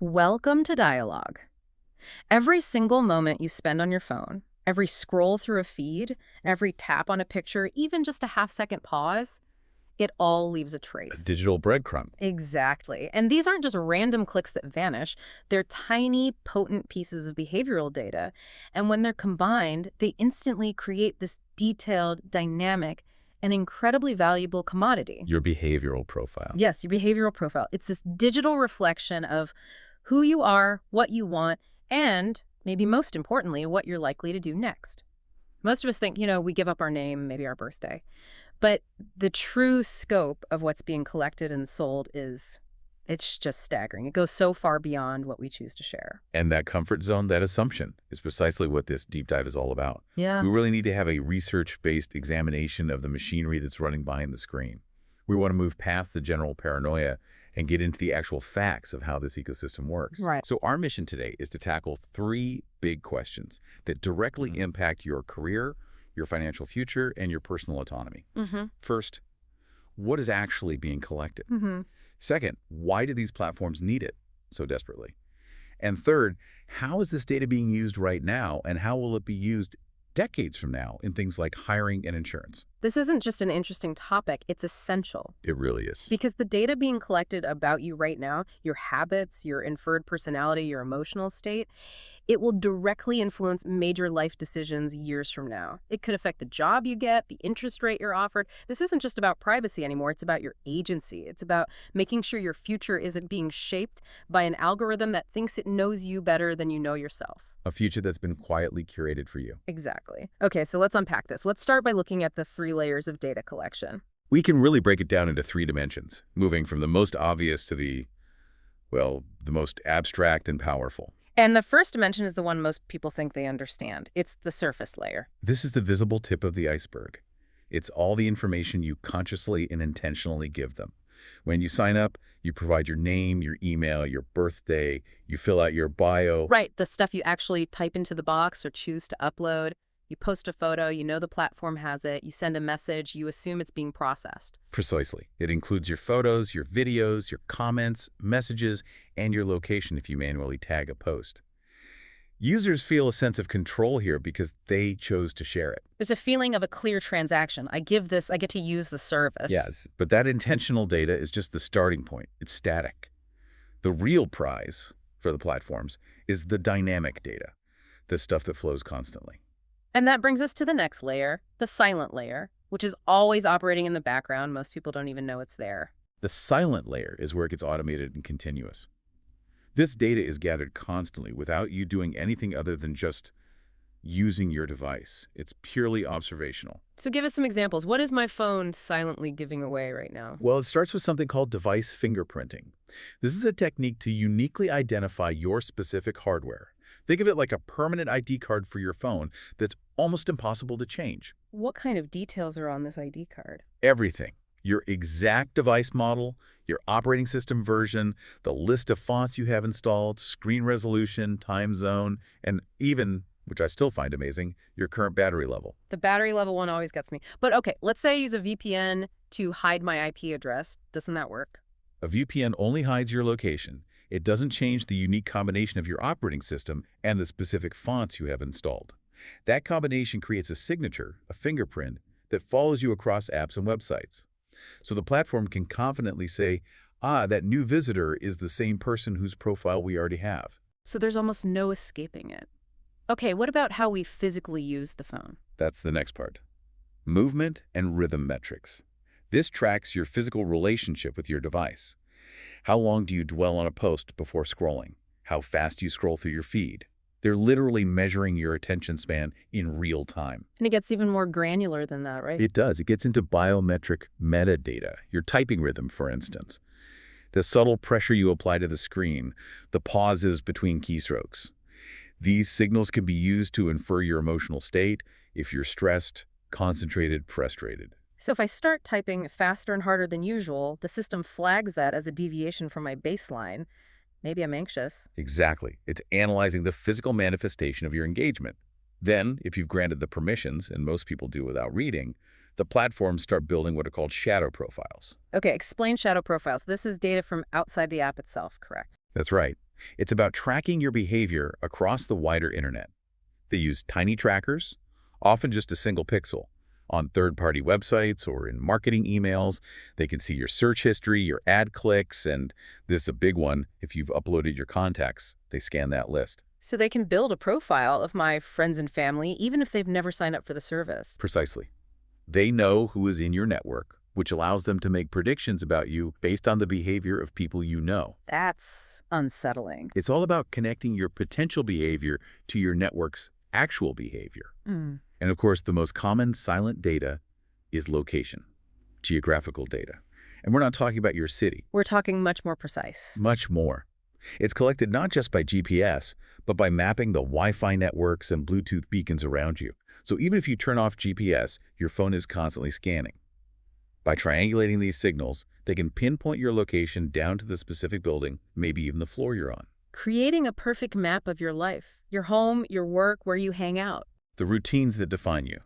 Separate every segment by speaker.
Speaker 1: Welcome to Dialogue. Every single moment you spend on your phone, every scroll through a feed, every tap on a picture, even just a half-second pause, it all leaves a
Speaker 2: A
Speaker 1: trace.
Speaker 2: digital breadcrumb.
Speaker 1: Exactly. And these aren't just random clicks that vanish. They're tiny, potent pieces of behavioral data. And when they're combined, they instantly create this detailed, dynamic, and incredibly valuable commodity.
Speaker 2: Your behavioral profile.
Speaker 1: Yes, your behavioral profile. It's this digital reflection of who you are, what you want, and maybe most importantly, what you're likely to do next. Most of us think, we give up our name, maybe our birthday. But the true scope of what's being collected and sold it's just staggering. It goes so far beyond what we choose to share.
Speaker 2: And that comfort zone, that assumption, is precisely what this deep dive is all about.
Speaker 1: Yeah.
Speaker 2: We really need to have a research-based examination of the machinery that's running behind the screen. We want to move past the general paranoia and get into the actual facts of how this ecosystem works.
Speaker 1: Right.
Speaker 2: So our mission today is to tackle three big questions that directly impact your career, your financial future, and your personal autonomy. First, what is actually being collected? Second, why do these platforms need it so desperately? And third, how is this data being used right now, and how will it be used decades from now in things like hiring and insurance?
Speaker 1: This isn't just an interesting topic, it's essential.
Speaker 2: It really is.
Speaker 1: Because the data being collected about you right now, your habits, your inferred personality, your emotional state, it will directly influence major life decisions years from now. It could affect the job you get, the interest rate you're offered. This isn't just about privacy anymore. It's about your agency. It's about making sure your future isn't being shaped by an algorithm that thinks it knows you better than you know yourself.
Speaker 2: A future that's been quietly curated for you.
Speaker 1: Exactly. Okay, so let's unpack this. Let's start by looking at the three layers of data collection.
Speaker 2: We can really break it down into three dimensions, moving from the most obvious to the most abstract and powerful.
Speaker 1: And the first dimension is the one most people think they understand. It's the surface layer.
Speaker 2: This is the visible tip of the iceberg. It's all the information you consciously and intentionally give them. When you sign up, you provide your name, your email, your birthday, you fill out your bio.
Speaker 1: Right, the stuff you actually type into the box or choose to upload. You post a photo, you know the platform has it, you send a message, you assume it's being processed.
Speaker 2: Precisely. It includes your photos, your videos, your comments, messages, and your location if you manually tag a post. Users feel a sense of control here because they chose to share it.
Speaker 1: There's a feeling of a clear transaction. I get to use the service.
Speaker 2: Yes, but that intentional data is just the starting point. It's static. The real prize for the platforms is the dynamic data, the stuff that flows constantly.
Speaker 1: And that brings us to the next layer, the silent layer, which is always operating in the background. Most people don't even know it's there.
Speaker 2: The silent layer is where it gets automated and continuous. This data is gathered constantly without you doing anything other than just using your device. It's purely observational.
Speaker 1: So give us some examples. What is my phone silently giving away right now?
Speaker 2: Well, it starts with something called device fingerprinting. This is a technique to uniquely identify your specific hardware. Think of it like a permanent ID card for your phone that's almost impossible to change.
Speaker 1: What kind of details are on this ID card?
Speaker 2: Everything. Your exact device model, your operating system version, the list of fonts you have installed, screen resolution, time zone, and even, which I still find amazing, your current battery level.
Speaker 1: The battery level one always gets me. But okay, let's say I use a VPN to hide my IP address. Doesn't that work?
Speaker 2: A VPN only hides your location. It doesn't change the unique combination of your operating system and the specific fonts you have installed. That combination creates a signature, a fingerprint, that follows you across apps and websites. So the platform can confidently say, that new visitor is the same person whose profile we already have.
Speaker 1: So there's almost no escaping it. Okay, what about how we physically use the phone?
Speaker 2: That's the next part. Movement and rhythm metrics. This tracks your physical relationship with your device. How long do you dwell on a post before scrolling? How fast do you scroll through your feed? They're literally measuring your attention span in real time.
Speaker 1: And it gets even more granular than that, right?
Speaker 2: It does. It gets into biometric metadata, your typing rhythm, for instance. The subtle pressure you apply to the screen, the pauses between keystrokes. These signals can be used to infer your emotional state if you're stressed, concentrated, frustrated.
Speaker 1: So if I start typing faster and harder than usual, the system flags that as a deviation from my baseline. Maybe I'm anxious.
Speaker 2: Exactly. It's analyzing the physical manifestation of your engagement. Then, if you've granted the permissions, and most people do without reading, the platforms start building what are called shadow profiles.
Speaker 1: Okay, explain shadow profiles. This is data from outside the app itself, correct?
Speaker 2: That's right. It's about tracking your behavior across the wider internet. They use tiny trackers, often just a single pixel. On third-party websites or in marketing emails, they can see your search history, your ad clicks, and this is a big one, if you've uploaded your contacts, they scan that list.
Speaker 1: So they can build a profile of my friends and family, even if they've never signed up for the service.
Speaker 2: Precisely. They know who is in your network, which allows them to make predictions about you based on the behavior of people you know.
Speaker 1: That's unsettling.
Speaker 2: It's all about connecting your potential behavior to your network's actual behavior.
Speaker 1: Mm.
Speaker 2: And of course, the most common silent data is location, geographical data. And we're not talking about your city.
Speaker 1: We're talking much more precise.
Speaker 2: Much more. It's collected not just by GPS, but by mapping the Wi-Fi networks and Bluetooth beacons around you. So even if you turn off GPS, your phone is constantly scanning. By triangulating these signals, they can pinpoint your location down to the specific building, maybe even the floor you're on.
Speaker 1: Creating a perfect map of your life, your home, your work, where you hang out.
Speaker 2: The routines that define you,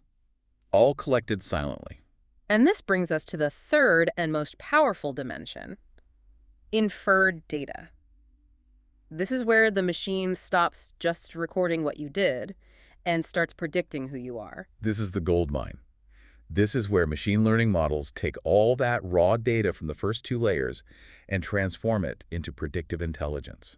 Speaker 2: all collected silently.
Speaker 1: And this brings us to the third and most powerful dimension, inferred data. This is where the machine stops just recording what you did and starts predicting who you are.
Speaker 2: This is the gold mine. This is where machine learning models take all that raw data from the first two layers and transform it into predictive intelligence.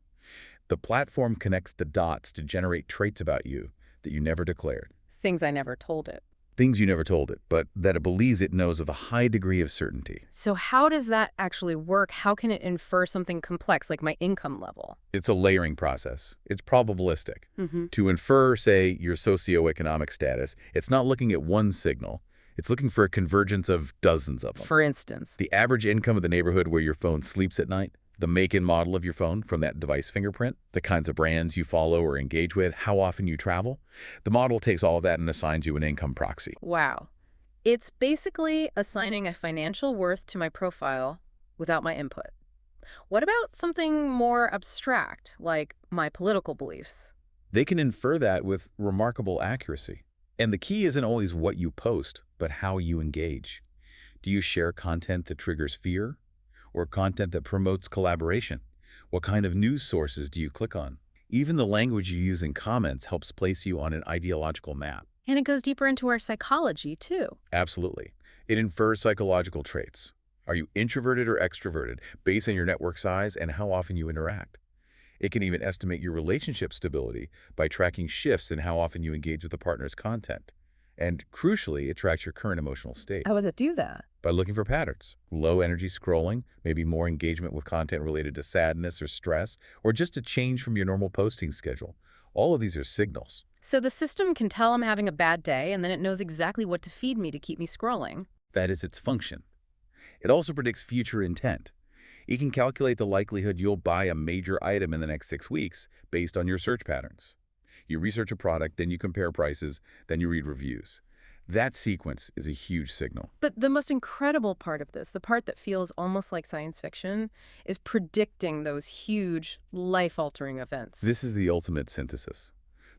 Speaker 2: The platform connects the dots to generate traits about you that you never declared.
Speaker 1: Things I never told it.
Speaker 2: Things you never told it, but that it believes it knows with a high degree of certainty.
Speaker 1: So how does that actually work? How can it infer something complex like my income level?
Speaker 2: It's a layering process. It's probabilistic. To infer, say, your socioeconomic status, it's not looking at one signal. It's looking for a convergence of dozens of them.
Speaker 1: For instance,
Speaker 2: The average income of the neighborhood where your phone sleeps at night, the make and model of your phone from that device fingerprint, the kinds of brands you follow or engage with, how often you travel. The model takes all of that and assigns you an income proxy.
Speaker 1: wow. It's basically assigning a financial worth to my profile without my input. What about something more abstract, like my political beliefs?
Speaker 2: They can infer that with remarkable accuracy. And the key isn't always what you post, but how you engage. Do you share content that triggers fear? Or content that promotes collaboration? What kind of news sources do you click on? Even the language you use in comments helps place you on an ideological map.
Speaker 1: And it goes deeper into our psychology, too.
Speaker 2: Absolutely. It infers psychological traits. Are you introverted or extroverted based on your network size and how often you interact? It can even estimate your relationship stability by tracking shifts in how often you engage with a partner's content. And crucially, it tracks your current emotional state.
Speaker 1: How does it do that?
Speaker 2: By looking for patterns. Low energy scrolling, maybe more engagement with content related to sadness or stress, or just a change from your normal posting schedule. All of these are signals.
Speaker 1: So the system can tell I'm having a bad day, and then it knows exactly what to feed me to keep me scrolling.
Speaker 2: That is its function. It also predicts future intent. It can calculate the likelihood you'll buy a major item in the next 6 weeks based on your search patterns. You research a product, then you compare prices, then you read reviews. That sequence is a huge signal.
Speaker 1: But the most incredible part of this, the part that feels almost like science fiction, is predicting those huge, life-altering events.
Speaker 2: This is the ultimate synthesis.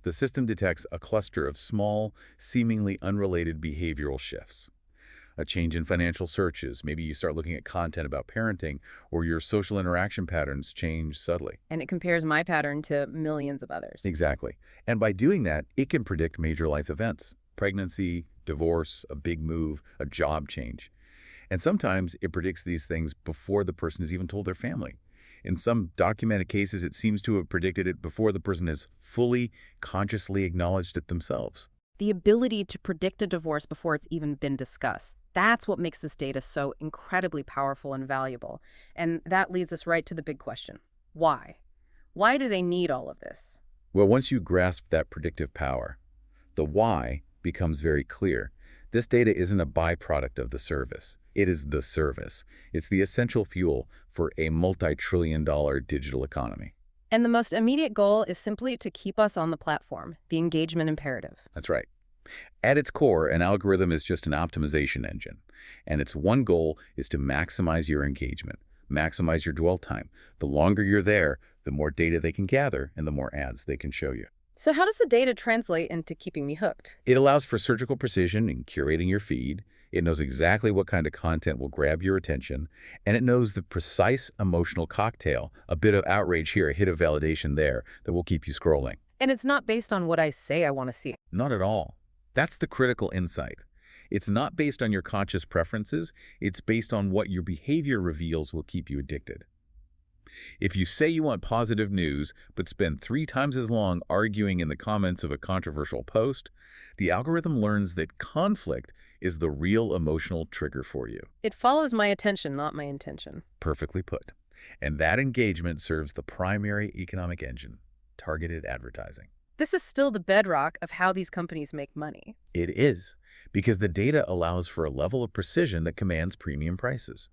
Speaker 2: The system detects a cluster of small, seemingly unrelated behavioral shifts. A change in financial searches, maybe you start looking at content about parenting, or your social interaction patterns change subtly.
Speaker 1: And it compares my pattern to millions of others.
Speaker 2: Exactly. And by doing that, it can predict major life events. Pregnancy, divorce, a big move, a job change. And sometimes it predicts these things before the person has even told their family. In some documented cases, it seems to have predicted it before the person has fully, consciously acknowledged it themselves.
Speaker 1: The ability to predict a divorce before it's even been discussed. That's what makes this data so incredibly powerful and valuable. And that leads us right to the big question. Why? Why do they need all of this?
Speaker 2: Well, once you grasp that predictive power, the why becomes very clear. This data isn't a byproduct of the service. It is the service. It's the essential fuel for a multi-trillion-dollar digital economy.
Speaker 1: And the most immediate goal is simply to keep us on the platform, the engagement imperative.
Speaker 2: That's right. At its core, an algorithm is just an optimization engine, and its one goal is to maximize your engagement, maximize your dwell time. The longer you're there, the more data they can gather and the more ads they can show you.
Speaker 1: So how does the data translate into keeping me hooked?
Speaker 2: It allows for surgical precision in curating your feed. It knows exactly what kind of content will grab your attention, and it knows the precise emotional cocktail, a bit of outrage here, a hit of validation there, that will keep you scrolling.
Speaker 1: And it's not based on what I say I want to see.
Speaker 2: Not at all. That's the critical insight. It's not based on your conscious preferences, it's based on what your behavior reveals will keep you addicted. If you say you want positive news, but spend 3 times as long arguing in the comments of a controversial post, the algorithm learns that conflict is the real emotional trigger for you.
Speaker 1: It follows my attention, not my intention.
Speaker 2: Perfectly put. And that engagement serves the primary economic engine, targeted advertising.
Speaker 1: This is still the bedrock of how these companies make money.
Speaker 2: It is, because the data allows for a level of precision that commands premium prices.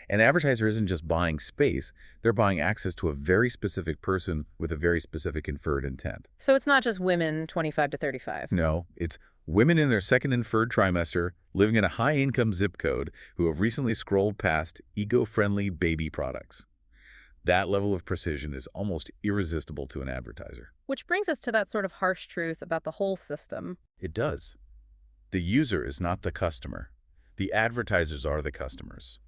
Speaker 2: An advertiser isn't just buying space, they're buying access to a very specific person with a very specific inferred intent.
Speaker 1: So it's not just women 25 to 35.
Speaker 2: No, it's women in their second inferred trimester living in a high-income zip code who have recently scrolled past eco-friendly baby products. That level of precision is almost irresistible to an advertiser.
Speaker 1: Which brings us to that sort of harsh truth about the whole system.
Speaker 2: It does. The user is not the customer. The advertisers are the customers.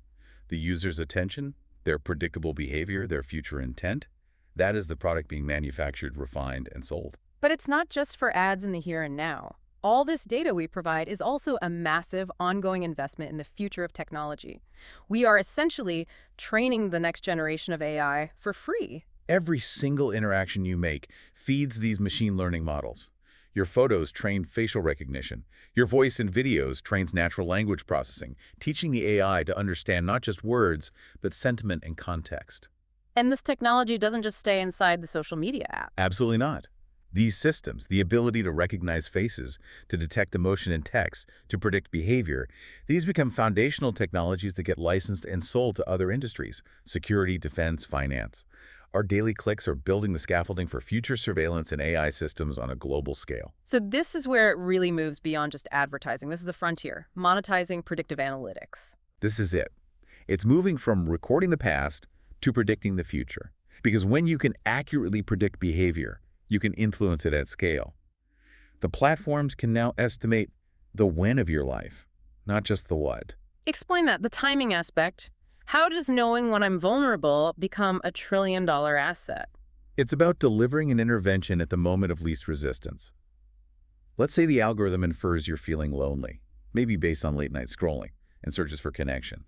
Speaker 2: The user's attention, their predictable behavior, their future intent, that is the product being manufactured, refined, and sold.
Speaker 1: But it's not just for ads in the here and now. All this data we provide is also a massive, ongoing investment in the future of technology. We are essentially training the next generation of AI for free.
Speaker 2: Every single interaction you make feeds these machine learning models. Your photos train facial recognition. Your voice in videos trains natural language processing, teaching the AI to understand not just words, but sentiment and context.
Speaker 1: And this technology doesn't just stay inside the social media app.
Speaker 2: Absolutely not. These systems, the ability to recognize faces, to detect emotion in text, to predict behavior, these become foundational technologies that get licensed and sold to other industries: security, defense, finance. Our daily clicks are building the scaffolding for future surveillance and AI systems on a global scale.
Speaker 1: So this is where it really moves beyond just advertising. This is the frontier, monetizing predictive analytics.
Speaker 2: This is it. It's moving from recording the past to predicting the future. Because when you can accurately predict behavior, you can influence it at scale. The platforms can now estimate the when of your life, not just the what.
Speaker 1: Explain that, the timing aspect. How does knowing when I'm vulnerable become a trillion-dollar asset?
Speaker 2: It's about delivering an intervention at the moment of least resistance. Let's say the algorithm infers you're feeling lonely, maybe based on late-night scrolling, and searches for connection.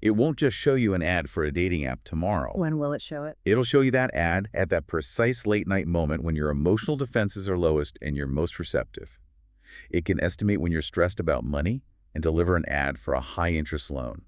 Speaker 2: It won't just show you an ad for a dating app tomorrow.
Speaker 1: When will it show it?
Speaker 2: It'll show you that ad at that precise late-night moment when your emotional defenses are lowest and you're most receptive. It can estimate when you're stressed about money and deliver an ad for a high-interest loan.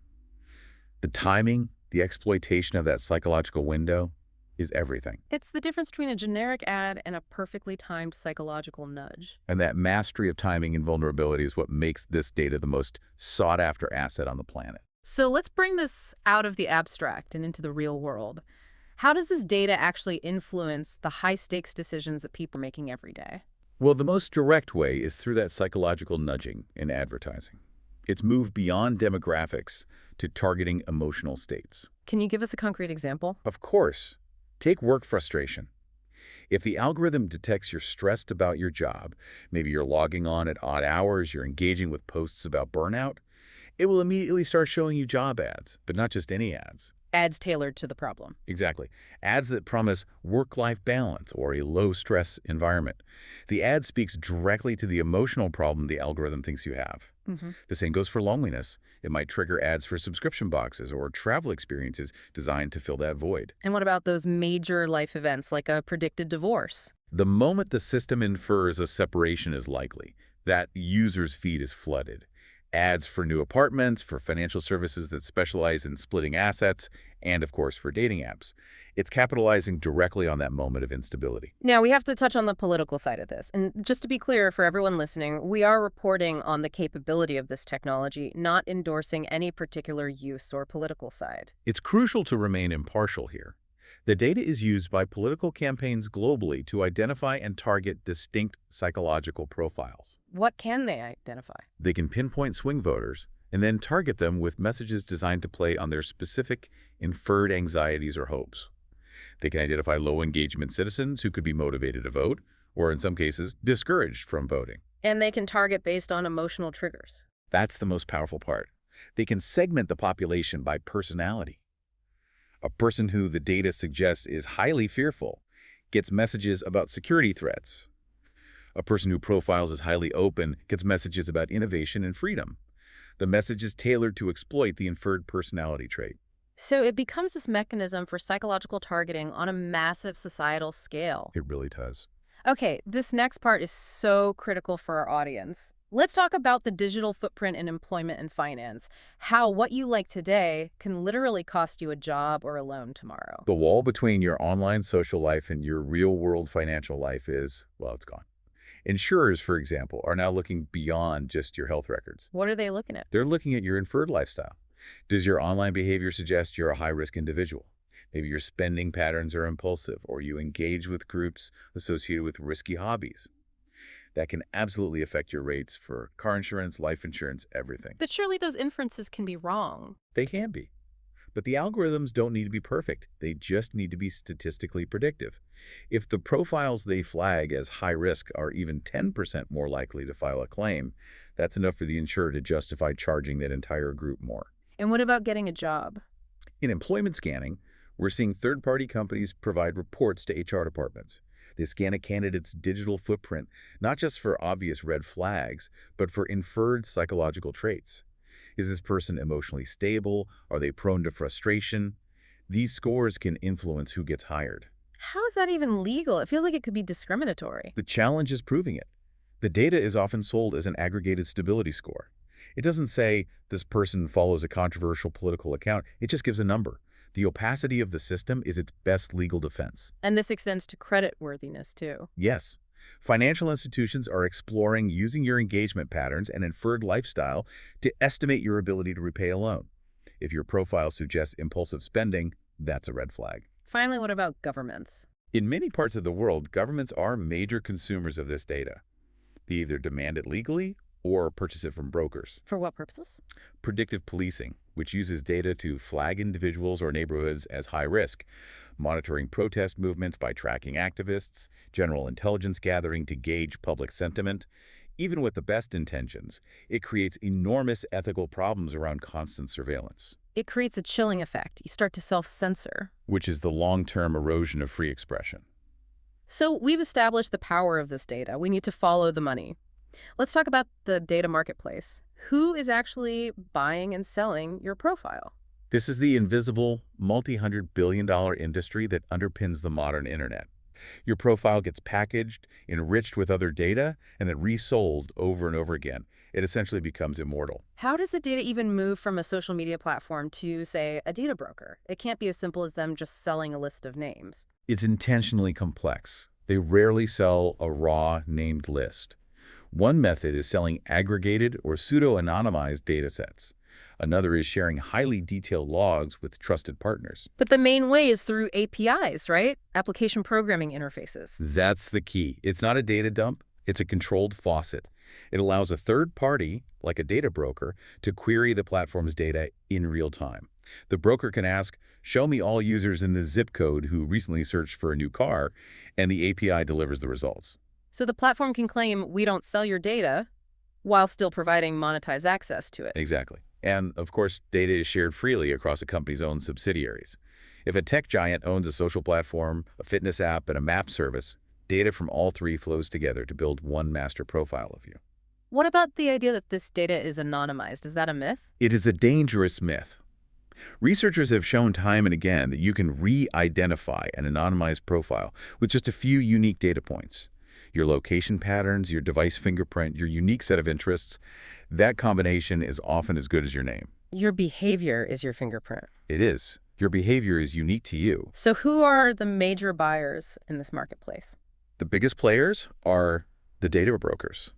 Speaker 2: The timing, the exploitation of that psychological window is everything.
Speaker 1: It's the difference between a generic ad and a perfectly timed psychological nudge.
Speaker 2: And that mastery of timing and vulnerability is what makes this data the most sought-after asset on the planet.
Speaker 1: So let's bring this out of the abstract and into the real world. How does this data actually influence the high-stakes decisions that people are making every day?
Speaker 2: Well, the most direct way is through that psychological nudging in advertising. It's moved beyond demographics to targeting emotional states.
Speaker 1: Can you give us a concrete example?
Speaker 2: Of course. Take work frustration. If the algorithm detects you're stressed about your job, maybe you're logging on at odd hours, you're engaging with posts about burnout, it will immediately start showing you job ads, but not just any ads.
Speaker 1: Ads tailored to the problem.
Speaker 2: Exactly. Ads that promise work-life balance or a low-stress environment. The ad speaks directly to the emotional problem the algorithm thinks you have. The same goes for loneliness. It might trigger ads for subscription boxes or travel experiences designed to fill that void.
Speaker 1: And what about those major life events like a predicted divorce?
Speaker 2: The moment the system infers a separation is likely, that user's feed is flooded. Ads for new apartments, for financial services that specialize in splitting assets, and of course for dating apps. It's capitalizing directly on that moment of instability.
Speaker 1: Now, we have to touch on the political side of this. And just to be clear for everyone listening, we are reporting on the capability of this technology, not endorsing any particular use or political side.
Speaker 2: It's crucial to remain impartial here. The data is used by political campaigns globally to identify and target distinct psychological profiles.
Speaker 1: What can they identify?
Speaker 2: They can pinpoint swing voters and then target them with messages designed to play on their specific inferred anxieties or hopes. They can identify low-engagement citizens who could be motivated to vote, or in some cases, discouraged from voting.
Speaker 1: And they can target based on emotional triggers.
Speaker 2: That's the most powerful part. They can segment the population by personality. A person who the data suggests is highly fearful gets messages about security threats. A person who profiles as highly open gets messages about innovation and freedom. The message is tailored to exploit the inferred personality trait.
Speaker 1: So it becomes this mechanism for psychological targeting on a massive societal scale.
Speaker 2: It really does.
Speaker 1: Okay, this next part is so critical for our audience. Let's talk about the digital footprint in employment and finance. How what you like today can literally cost you a job or a loan tomorrow.
Speaker 2: The wall between your online social life and your real-world financial life is, well, it's gone. Insurers, for example, are now looking beyond just your health records.
Speaker 1: What are they looking at?
Speaker 2: They're looking at your inferred lifestyle. Does your online behavior suggest you're a high-risk individual? Maybe your spending patterns are impulsive, or you engage with groups associated with risky hobbies. That can absolutely affect your rates for car insurance, life insurance, everything.
Speaker 1: But surely those inferences can be wrong.
Speaker 2: They can be. But the algorithms don't need to be perfect. They just need to be statistically predictive. If the profiles they flag as high risk are even 10% more likely to file a claim, that's enough for the insurer to justify charging that entire group more.
Speaker 1: And what about getting a job?
Speaker 2: In employment scanning, we're seeing third-party companies provide reports to HR departments. They scan a candidate's digital footprint, not just for obvious red flags, but for inferred psychological traits. Is this person emotionally stable? Are they prone to frustration? These scores can influence who gets hired.
Speaker 1: How is that even legal? It feels like it could be discriminatory.
Speaker 2: The challenge is proving it. The data is often sold as an aggregated stability score. It doesn't say this person follows a controversial political account. It just gives a number. The opacity of the system is its best legal defense.
Speaker 1: And this extends to creditworthiness, too.
Speaker 2: Yes. Financial institutions are exploring using your engagement patterns and inferred lifestyle to estimate your ability to repay a loan. If your profile suggests impulsive spending, that's a red flag.
Speaker 1: Finally, what about governments?
Speaker 2: In many parts of the world, governments are major consumers of this data. They either demand it legally or purchase it from brokers.
Speaker 1: For what purposes?
Speaker 2: Predictive policing, which uses data to flag individuals or neighborhoods as high risk, monitoring protest movements by tracking activists, general intelligence gathering to gauge public sentiment. Even with the best intentions, it creates enormous ethical problems around constant surveillance.
Speaker 1: It creates a chilling effect. You start to self-censor.
Speaker 2: Which is the long-term erosion of free expression.
Speaker 1: So we've established the power of this data. We need to follow the money. Let's talk about the data marketplace. Who is actually buying and selling your profile?
Speaker 2: This is the invisible, multi-hundred-billion-dollar industry that underpins the modern internet. Your profile gets packaged, enriched with other data, and then resold over and over again. It essentially becomes immortal.
Speaker 1: How does the data even move from a social media platform to, say, a data broker? It can't be as simple as them just selling a list of names.
Speaker 2: It's intentionally complex. They rarely sell a raw, named list. One method is selling aggregated or pseudo-anonymized datasets. Another is sharing highly detailed logs with trusted partners.
Speaker 1: But the main way is through APIs, right? Application programming interfaces.
Speaker 2: That's the key. It's not a data dump. It's a controlled faucet. It allows a third party, like a data broker, to query the platform's data in real time. The broker can ask, show me all users in this zip code who recently searched for a new car, and the API delivers the results.
Speaker 1: So the platform can claim we don't sell your data while still providing monetized access to it.
Speaker 2: Exactly. And, of course, data is shared freely across a company's own subsidiaries. If a tech giant owns a social platform, a fitness app, and a map service, data from all three flows together to build one master profile of you.
Speaker 1: What about the idea that this data is anonymized? Is that a myth?
Speaker 2: It is a dangerous myth. Researchers have shown time and again that you can re-identify an anonymized profile with just a few unique data points. Your location patterns, your device fingerprint, your unique set of interests, that combination is often as good as your name.
Speaker 1: Your behavior is your fingerprint.
Speaker 2: It is. Your behavior is unique to you.
Speaker 1: So who are the major buyers in this marketplace?
Speaker 2: The biggest players are the data brokers,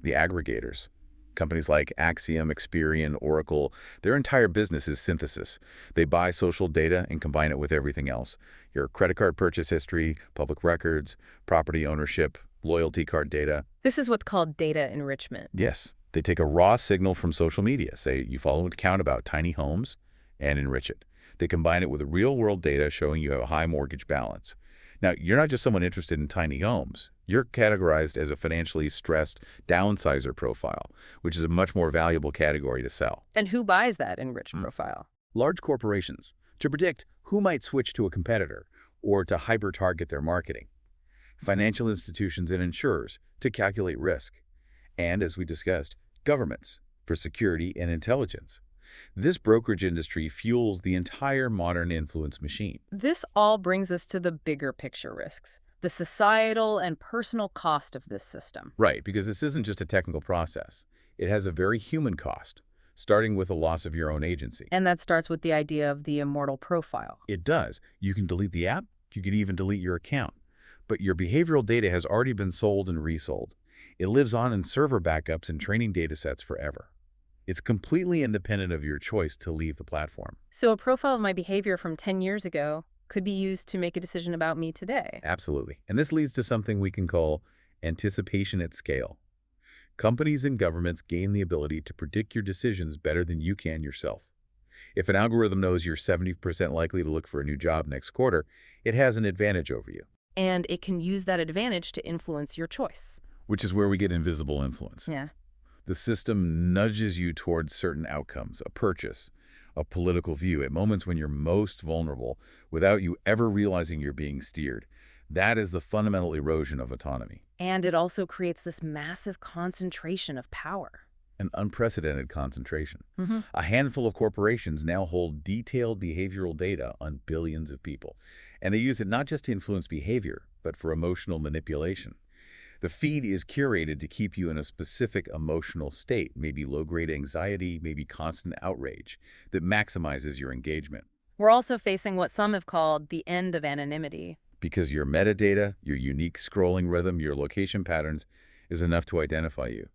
Speaker 2: the aggregators. Companies like Axiom, Experian, Oracle, their entire business is synthesis. They buy social data and combine it with everything else. Your credit card purchase history, public records, property ownership, loyalty card data.
Speaker 1: This is what's called data enrichment.
Speaker 2: Yes, they take a raw signal from social media, say you follow an account about tiny homes, and enrich it. They combine it with real-world data showing you have a high mortgage balance. Now, you're not just someone interested in tiny homes. You're categorized as a financially stressed downsizer profile, which is a much more valuable category to sell.
Speaker 1: And who buys that enriched profile?
Speaker 2: Large corporations, to predict who might switch to a competitor or to hyper-target their marketing. Financial institutions and insurers, to calculate risk. And, as we discussed, governments, for security and intelligence. This brokerage industry fuels the entire modern influence machine.
Speaker 1: This all brings us to the bigger picture risks, the societal and personal cost of this system.
Speaker 2: Right, because this isn't just a technical process. It has a very human cost, starting with the loss of your own agency.
Speaker 1: And that starts with the idea of the immortal profile.
Speaker 2: It does. You can delete the app, you can even delete your account. But your behavioral data has already been sold and resold. It lives on in server backups and training data sets forever. It's completely independent of your choice to leave the platform.
Speaker 1: So a profile of my behavior from 10 years ago could be used to make a decision about me today.
Speaker 2: Absolutely. And this leads to something we can call anticipation at scale. Companies and governments gain the ability to predict your decisions better than you can yourself. If an algorithm knows you're 70% likely to look for a new job next quarter, it has an advantage over you.
Speaker 1: And it can use that advantage to influence your choice.
Speaker 2: Which is where we get invisible influence.
Speaker 1: Yeah.
Speaker 2: The system nudges you towards certain outcomes, a purchase, a political view, at moments when you're most vulnerable, without you ever realizing you're being steered. That is the fundamental erosion of autonomy.
Speaker 1: And it also creates this massive concentration of power.
Speaker 2: An unprecedented concentration. A handful of corporations now hold detailed behavioral data on billions of people. And they use it not just to influence behavior, but for emotional manipulation. The feed is curated to keep you in a specific emotional state, maybe low-grade anxiety, maybe constant outrage, that maximizes your engagement.
Speaker 1: We're also facing what some have called the end of anonymity.
Speaker 2: Because your metadata, your unique scrolling rhythm, your location patterns is enough to identify you.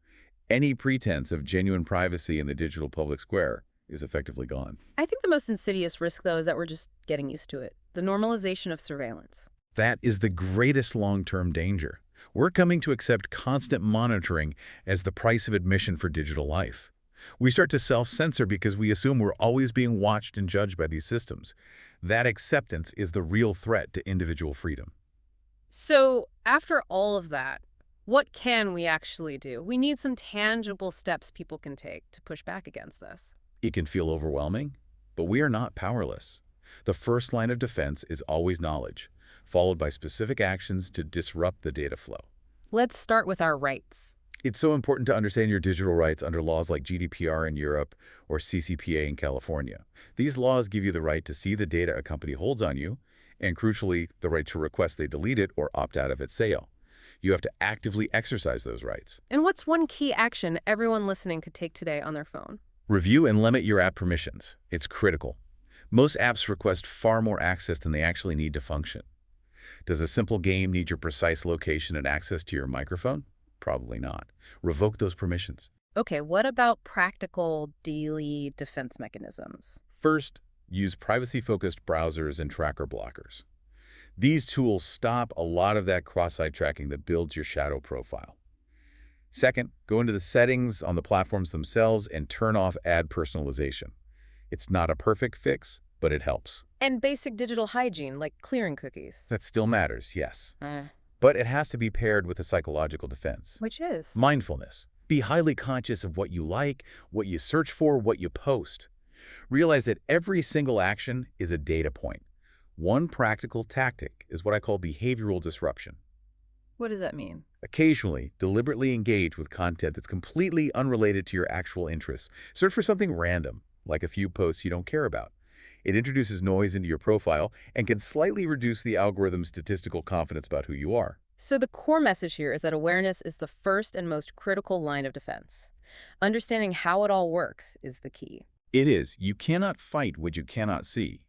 Speaker 2: Any pretense of genuine privacy in the digital public square is effectively gone.
Speaker 1: I think the most insidious risk, though, is that we're just getting used to it. The normalization of surveillance.
Speaker 2: That is the greatest long-term danger. We're coming to accept constant monitoring as the price of admission for digital life. We start to self-censor because we assume we're always being watched and judged by these systems. That acceptance is the real threat to individual freedom.
Speaker 1: So, after all of that, what can we actually do? We need some tangible steps people can take to push back against this.
Speaker 2: It can feel overwhelming, but we are not powerless. The first line of defense is always knowledge, followed by specific actions to disrupt the data flow.
Speaker 1: Let's start with our rights.
Speaker 2: It's so important to understand your digital rights under laws like GDPR in Europe or CCPA in California. These laws give you the right to see the data a company holds on you, and crucially, the right to request they delete it or opt out of its sale. You have to actively exercise those rights.
Speaker 1: And what's one key action everyone listening could take today on their phone?
Speaker 2: Review and limit your app permissions. It's critical. Most apps request far more access than they actually need to function. Does a simple game need your precise location and access to your microphone? Probably not. Revoke those permissions.
Speaker 1: Okay, what about practical daily defense mechanisms?
Speaker 2: First, use privacy-focused browsers and tracker blockers. These tools stop a lot of that cross-site tracking that builds your shadow profile. Second, go into the settings on the platforms themselves and turn off ad personalization. It's not a perfect fix, but it helps.
Speaker 1: And basic digital hygiene, like clearing cookies.
Speaker 2: That still matters, yes. But it has to be paired with a psychological defense.
Speaker 1: Which is?
Speaker 2: Mindfulness. Be highly conscious of what you like, what you search for, what you post. Realize that every single action is a data point. One practical tactic is what I call behavioral disruption.
Speaker 1: What does that mean?
Speaker 2: Occasionally, deliberately engage with content that's completely unrelated to your actual interests. Search for something random, like a few posts you don't care about. It introduces noise into your profile and can slightly reduce the algorithm's statistical confidence about who you are.
Speaker 1: So the core message here is that awareness is the first and most critical line of defense. Understanding how it all works is the key.
Speaker 2: It is. You cannot fight what you cannot see.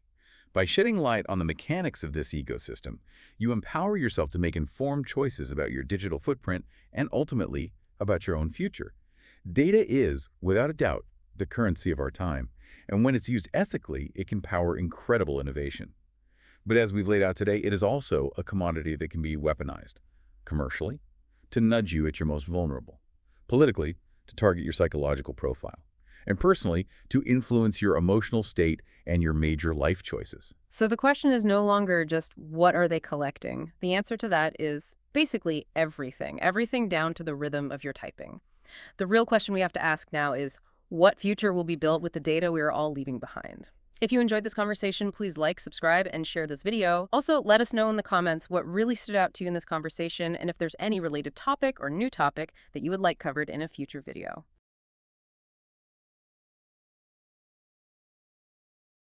Speaker 2: By shedding light on the mechanics of this ecosystem, you empower yourself to make informed choices about your digital footprint and ultimately about your own future. Data is, without a doubt, the currency of our time, and when it's used ethically, it can power incredible innovation. But as we've laid out today, it is also a commodity that can be weaponized, commercially, to nudge you at your most vulnerable, politically, to target your psychological profile, and personally, to influence your emotional state and your major life choices.
Speaker 1: So the question is no longer just what are they collecting? The answer to that is basically everything, everything down to the rhythm of your typing. The real question we have to ask now is what future will be built with the data we are all leaving behind? If you enjoyed this conversation, please like, subscribe, and share this video. Also, let us know in the comments what really stood out to you in this conversation and if there's any related topic or new topic that you would like covered in a future video.